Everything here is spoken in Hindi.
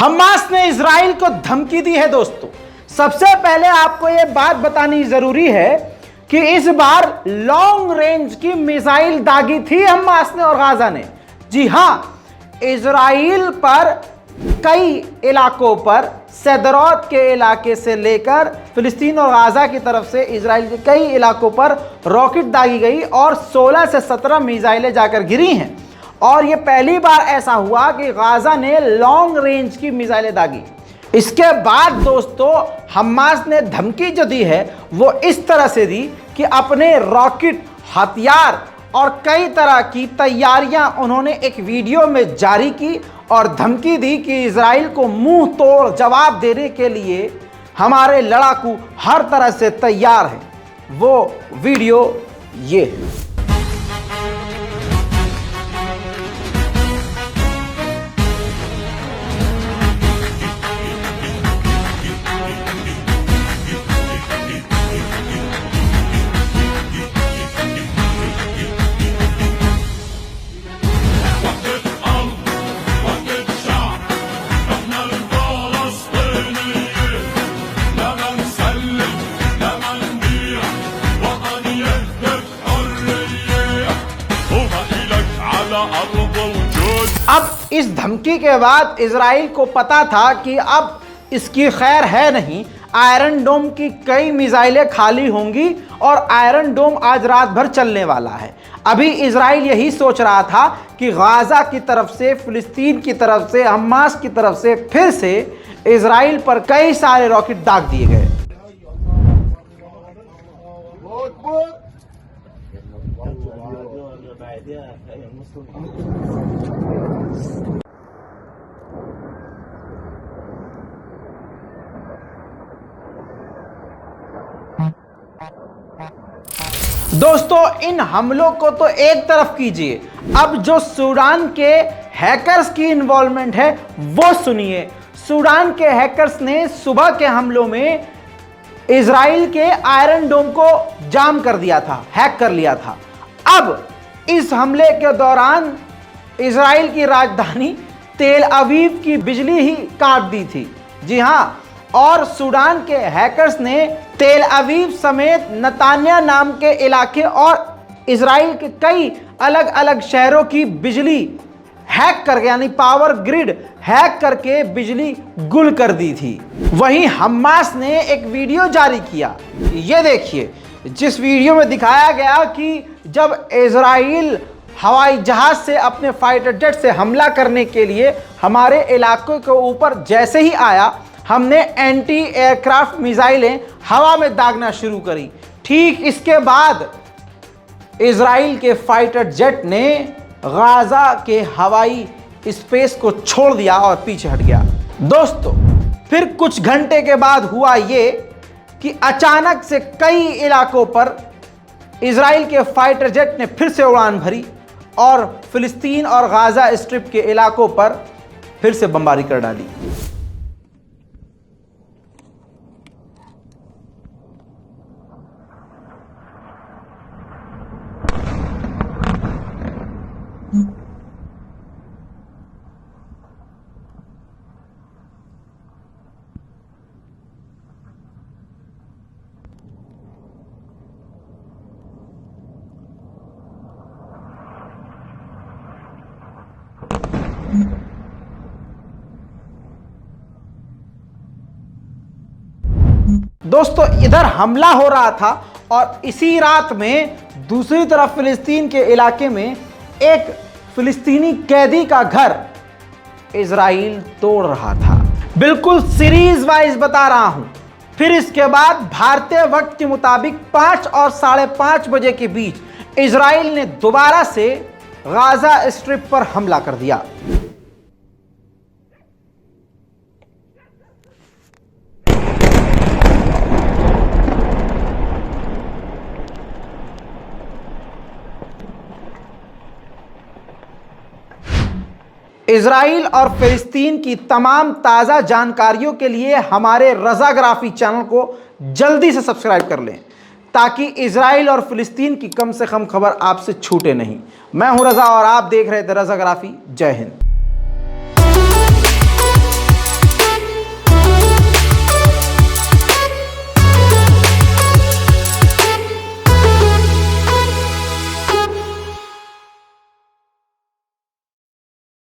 हमास ने इजराइल को धमकी दी है। दोस्तों, सबसे पहले आपको यह बात बतानी जरूरी है कि इस बार लॉन्ग रेंज की मिसाइल दागी थी हमास ने और गाजा ने। जी हां, इजराइल पर कई इलाकों पर सदरौत के इलाके से लेकर फिलिस्तीन और गाजा की तरफ से इजराइल के कई इलाकों पर रॉकेट दागी गई और 16 से 17 मिसाइलें जाकर गिरी हैं। और यह पहली बार ऐसा हुआ कि गाजा ने लॉन्ग रेंज की मिसाइलें दागी। इसके बाद दोस्तों, हमास ने धमकी जो दी है वो इस तरह से दी कि अपने रॉकेट, हथियार और कई तरह की तैयारियां उन्होंने एक वीडियो में जारी की और धमकी दी कि इजराइल को मुंह तोड़ जवाब देने के लिए हमारे लड़ाकू हर तरह से तैयार हैं। वो वीडियो ये है। अब इस धमकी के बाद इजराइल को पता था कि अब इसकी खैर है नहीं। आयरन डोम की कई मिसाइलें खाली होंगी और आयरन डोम आज रात भर चलने वाला है। अभी इजराइल यही सोच रहा था कि गाजा की तरफ से, फिलिस्तीन की तरफ से, हमास की तरफ से फिर से इजराइल पर कई सारे रॉकेट दाग दिए गए। दोस्तों, इन हमलों को तो एक तरफ कीजिए, अब जो सूडान के हैकर्स की इन्वॉल्वमेंट है वो सुनिए। सूडान के हैकर्स ने सुबह के हमलों में इजराइल के आयरन डोम को जाम कर दिया था, हैक कर लिया था। अब इस हमले के दौरान इजराइल की राजधानी तेल अवीव की बिजली ही काट दी थी। जी हां, और सूडान के हैकर्स ने तेल अवीव समेत नतान्या नाम के इलाके और इजराइल के कई अलग अलग शहरों की बिजली हैक करके, यानी पावर ग्रिड हैक करके बिजली गुल कर दी थी। वहीं हमास ने एक वीडियो जारी किया, ये देखिए, जिस वीडियो में दिखाया गया कि जब इजराइल हवाई जहाज से अपने फाइटर जेट से हमला करने के लिए हमारे इलाके के ऊपर जैसे ही आया, हमने एंटी एयरक्राफ्ट मिसाइलें हवा में दागना शुरू करी। ठीक इसके बाद इजराइल के फाइटर जेट ने गाजा के हवाई स्पेस को छोड़ दिया और पीछे हट गया। दोस्तों, फिर कुछ घंटे के बाद हुआ ये कि अचानक से कई इलाकों पर इजराइल के फाइटर जेट ने फिर से उड़ान भरी और फिलिस्तीन और गाजा स्ट्रिप के इलाकों पर फिर से बमबारी कर डाली। दोस्तों, इधर हमला हो रहा था और इसी रात में दूसरी तरफ फिलिस्तीन के इलाके में एक फिलिस्तीनी कैदी का घर इजराइल तोड़ रहा था। बिल्कुल सीरीज वाइज बता रहा हूं। फिर इसके बाद भारतीय वक्त के मुताबिक 5 और 5:30 बजे के बीच इजराइल ने दोबारा से गाजा स्ट्रिप पर हमला कर दिया। इजराइल और फिलिस्तीन की तमाम ताज़ा जानकारियों के लिए हमारे रज़ाग्राफी चैनल को जल्दी से सब्सक्राइब कर लें ताकि इजराइल और फिलिस्तीन की कम से कम खबर आपसे छूटे नहीं। मैं हूं रज़ा और आप देख रहे थे रज़ाग्राफी। जय हिंद।